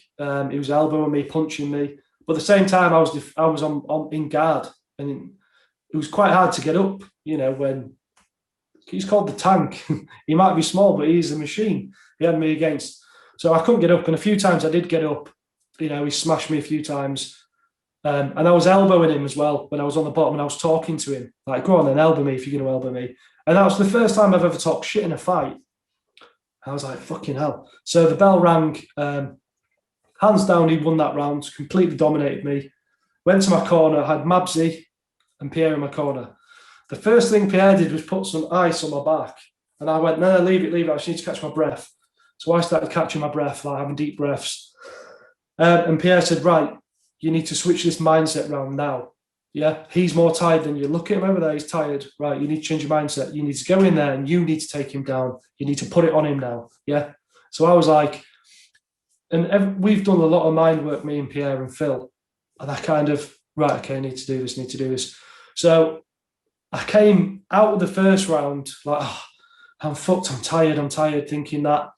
He was elbowing me, punching me. But at the same time, I was on in guard, and it was quite hard to get up. When he's called the tank, he might be small, but he's a machine. He had me against, so I couldn't get up. And a few times I did get up. He smashed me a few times, and I was elbowing him as well when I was on the bottom, and I was talking to him like, "Go on, then elbow me if you're going to elbow me." And that was the first time I've ever talked shit in a fight. I was like, "Fucking hell!" So the bell rang. Hands down, he won that round. Completely dominated me. Went to my corner. Had Mabsy and Pierre in my corner. The first thing Pierre did was put some ice on my back, and I went, "No, leave it. I just need to catch my breath." So I started catching my breath, like having deep breaths. And Pierre said, "Right, you need to switch this mindset round now. Yeah, he's more tired than you. Look at him over there, he's tired. Right, you need to change your mindset. You need to go in there and you need to take him down. You need to put it on him now." Yeah. So I was like, we've done a lot of mind work, me and Pierre and Phil. And I kind of, right, okay, I need to do this. So I came out of the first round like, oh, I'm fucked, I'm tired, thinking that.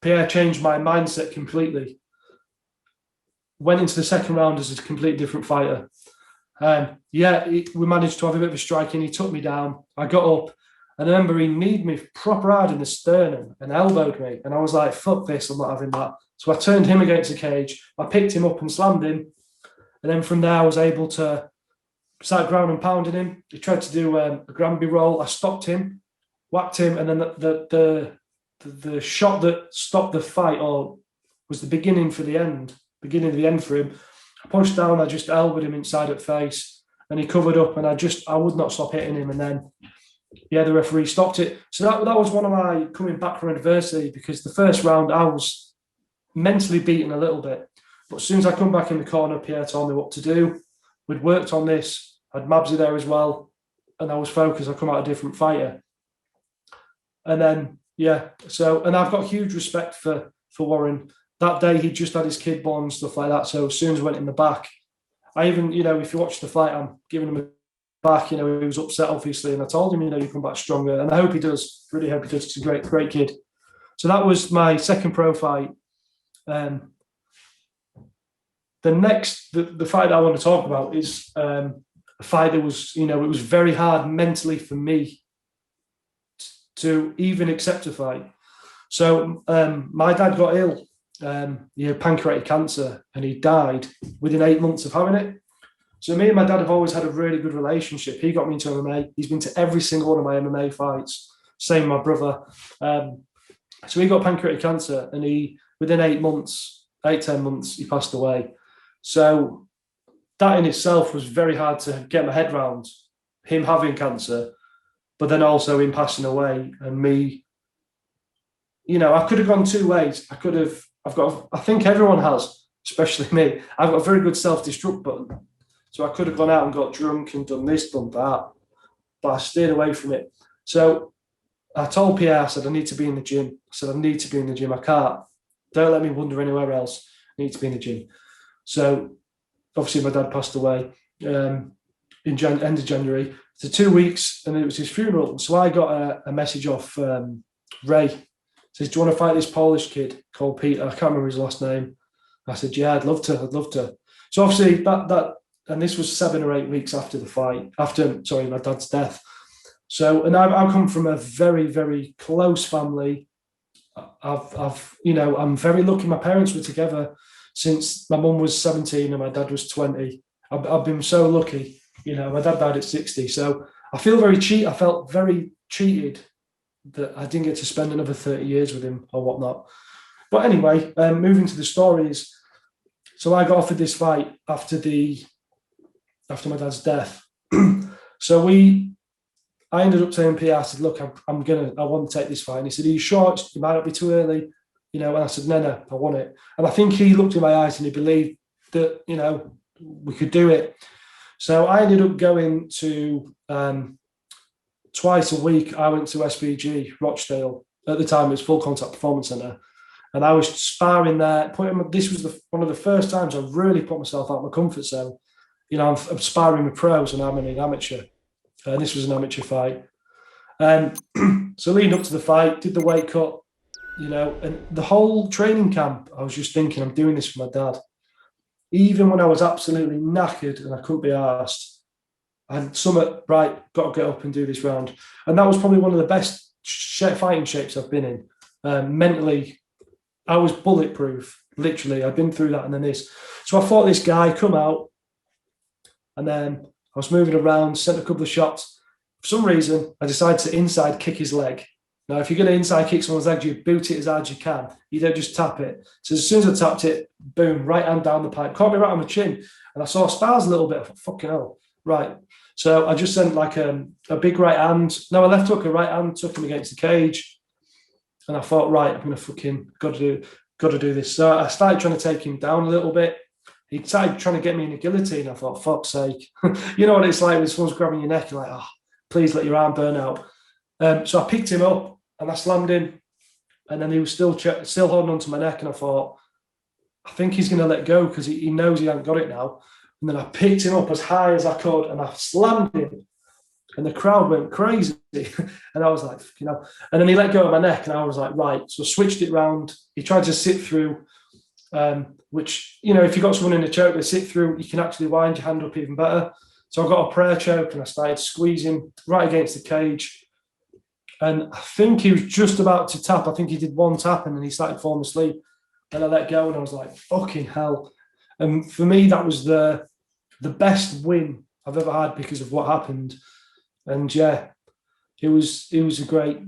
Pierre changed my mindset completely. Went into the second round as a completely different fighter. We managed to have a bit of a striking. He took me down. I got up, and I remember he kneed me proper hard in the sternum and elbowed me. And I was like, fuck this, I'm not having that. So I turned him against the cage. I picked him up and slammed him. And then from there, I was able to start ground and pounding him. He tried to do a Granby roll. I stopped him, whacked him, and then the shot that stopped the fight, or was the beginning of the end for him. I punched down, I just elbowed him inside at face, and he covered up, and I would not stop hitting him. And then, the referee stopped it. So that was one of my coming back from adversity, because the first round I was mentally beaten a little bit. But as soon as I come back in the corner, Pierre told me what to do. We'd worked on this. I had Mabsy there as well, and I was focused. I come out a different fighter. And then, and I've got huge respect for Warren. That day, he just had his kid born and stuff like that. So as soon as I went in the back, I even, if you watch the fight, I'm giving him a back. He was upset, obviously. And I told him, you come back stronger. And I hope he does. Really hope he does. He's a great, great kid. So that was my second pro fight. The fight that I want to talk about is a fight that was, it was very hard mentally for me to even accept a fight. So my dad got ill. He had pancreatic cancer, and he died within 8 months of having it. So me and my dad have always had a really good relationship. He got me into MMA. He's been to every single one of my MMA fights. Same with my brother. So he got pancreatic cancer, and within 10 months, he passed away. So that in itself was very hard to get my head around, him having cancer, but then also him passing away, and me, I could have gone two ways. I think everyone has, especially me. I've got a very good self-destruct button. So I could have gone out and got drunk and done this, done that, but I stayed away from it. So I told Pierre, I said, I need to be in the gym. I can't. Don't let me wander anywhere else. I need to be in the gym. So obviously my dad passed away in end of January. So 2 weeks, and it was his funeral. So I got a message off Ray. Says, do you want to fight this Polish kid called Peter? I can't remember his last name. I said, yeah, I'd love to. So obviously that and this was 7 or 8 weeks after the fight, my dad's death. So, and I come from a very, very close family. I'm very lucky. My parents were together since my mum was 17 and my dad was 20. I've been so lucky. My dad died at 60. So I felt very cheated that I didn't get to spend another 30 years with him or whatnot. But anyway, moving to the stories. So I got offered this fight after my dad's death. So I ended up saying, Pierre, I said, look, I want to take this fight. And he said, are you sure? It might not be too early. And I said, no, I want it. And I think he looked in my eyes and he believed that, we could do it. So I ended up going to twice a week. I went to SBG, Rochdale, at the time it was Full Contact Performance Centre, and I was sparring there. This was one of the first times I really put myself out of my comfort zone. I'm sparring with pros and I'm an amateur, and this was an amateur fight. So leading up to the fight, did the weight cut, and the whole training camp, I was just thinking, I'm doing this for my dad. Even when I was absolutely knackered and I couldn't be arsed, I had right, got to get up and do this round. And that was probably one of the best fighting shapes I've been in. Mentally, I was bulletproof, literally. I'd been through that and then this. So I fought this guy, come out, and then I was moving around, sent a couple of shots. For some reason, I decided to inside kick his leg. Now, if you're going to inside kick someone's leg, you boot it as hard as you can. You don't just tap it. So as soon as I tapped it, boom, right hand down the pipe. Caught me right on my chin. And I saw spars a little bit. I thought, fucking hell. Right. So I just sent like a big right hand. No, a left hook, a right hand, took him against the cage. And I thought, right, I'm going to fucking got to do this. So I started trying to take him down a little bit. He started trying to get me in a guillotine. I thought, fuck's sake. You know what it's like when someone's grabbing your neck. You're like, oh, please let your arm burn out. So I picked him up and I slammed him. And then he was still holding onto my neck. And I thought, I think he's going to let go because he knows he hasn't got it now. And then I picked him up as high as I could and I slammed him. And the crowd went crazy. And I was like, And then he let go of my neck and I was like, right. So I switched it round. He tried to sit through, which, if you've got someone in a choke to sit through, you can actually wind your hand up even better. So I got a prayer choke and I started squeezing right against the cage. And I think he was just about to tap. I think he did one tap and then he started falling asleep. And I let go and I was like, fucking hell. And for me, that was the best win I've ever had because of what happened. And yeah, it was a great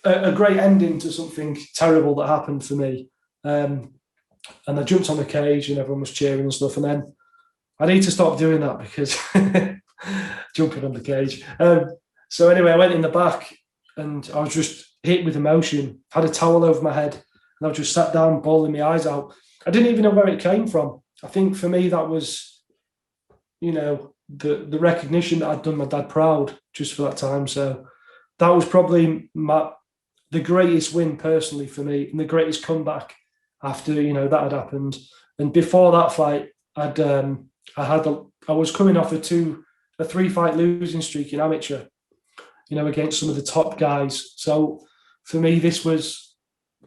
ending to something terrible that happened for me. And I jumped on the cage and everyone was cheering and stuff. And then I need to stop doing that because jumping on the cage. So anyway, I went in the back and I was just hit with emotion, had a towel over my head and I just sat down bawling my eyes out. I didn't even know where it came from. I think for me, that was, the recognition that I'd done my dad proud just for that time. So that was probably the greatest win personally for me and the greatest comeback after, that had happened. And before that fight, I was coming off a 3-fight losing streak in amateur, against some of the top guys. So for me, this was,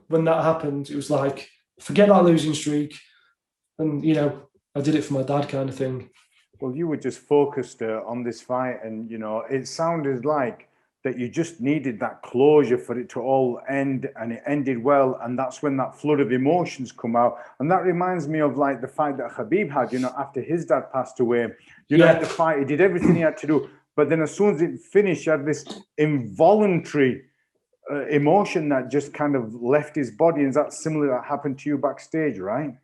when that happened, it was like, forget that losing streak. And, I did it for my dad kind of thing. Well, you were just focused on this fight and, it sounded like that you just needed that closure for it to all end and it ended well. And that's when that flood of emotions come out. And that reminds me of like the fight that Khabib had, after his dad passed away, at the fight, he did everything he had to do. But then as soon as it finished, he had this involuntary emotion that just kind of left his body. And that's similar that happened to you backstage, right?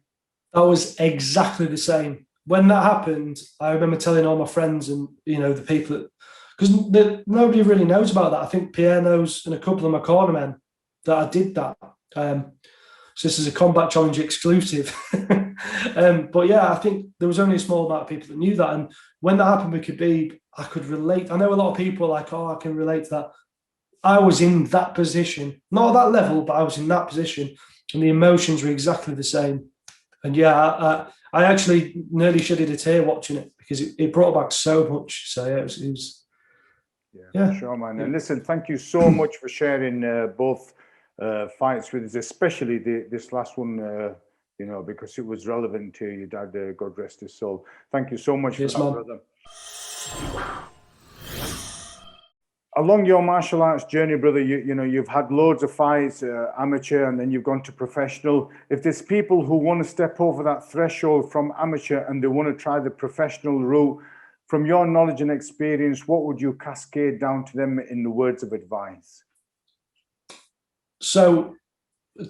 That was exactly the same. When that happened, I remember telling all my friends and, the people, because nobody really knows about that. I think Pierre knows and a couple of my cornermen that I did that. So this is a Combat Challenge exclusive. But yeah, I think there was only a small amount of people that knew that. And when that happened with Khabib, I could relate. I know a lot of people are like, I can relate to that. I was in that position, not at that level, but I was in that position and the emotions were exactly the same. And yeah, I actually nearly shedded a tear watching it because it brought back so much. So yeah, it was yeah. Sure, man. And listen, thank you so much for sharing both fights with us, especially this last one, because it was relevant to your dad, God rest his soul. Thank you so much for that, brother. Along your martial arts journey, brother, you've had loads of fights, amateur, and then you've gone to professional. If there's people who want to step over that threshold from amateur and they want to try the professional route, from your knowledge and experience, what would you cascade down to them in the words of advice? So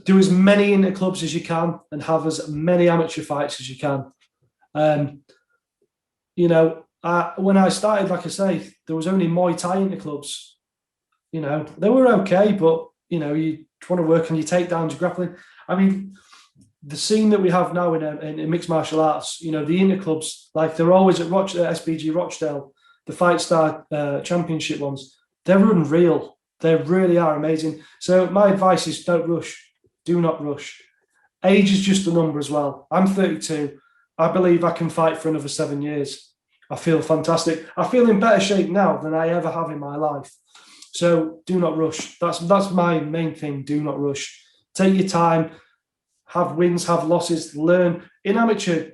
do as many interclubs as you can and have as many amateur fights as you can. When I started, like I say, there was only Muay Thai interclubs. They were okay, but, you want to work on your takedowns, your grappling. I mean, the scene that we have now in mixed martial arts, the interclubs, like they're always at SBG Rochdale, the Fight Star Championship ones, they're unreal. They really are amazing. So my advice is don't rush. Do not rush. Age is just a number as well. I'm 32. I believe I can fight for another 7 years. I feel fantastic. I feel in better shape now than I ever have in my life. So do not rush. That's my main thing. Do not rush. Take your time. Have wins, have losses. Learn. In amateur,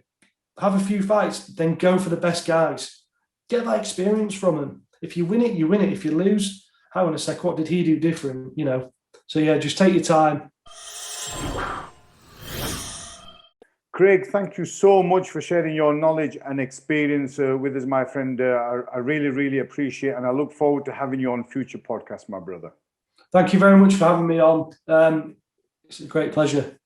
have a few fights. Then go for the best guys. Get that experience from them. If you win it, you win it. If you lose, hang on a sec, what did he do different? You know. So yeah, just take your time. Craig, thank you so much for sharing your knowledge and experience with us, my friend. I really, really appreciate it, and I look forward to having you on future podcasts, my brother. Thank you very much for having me on. It's a great pleasure.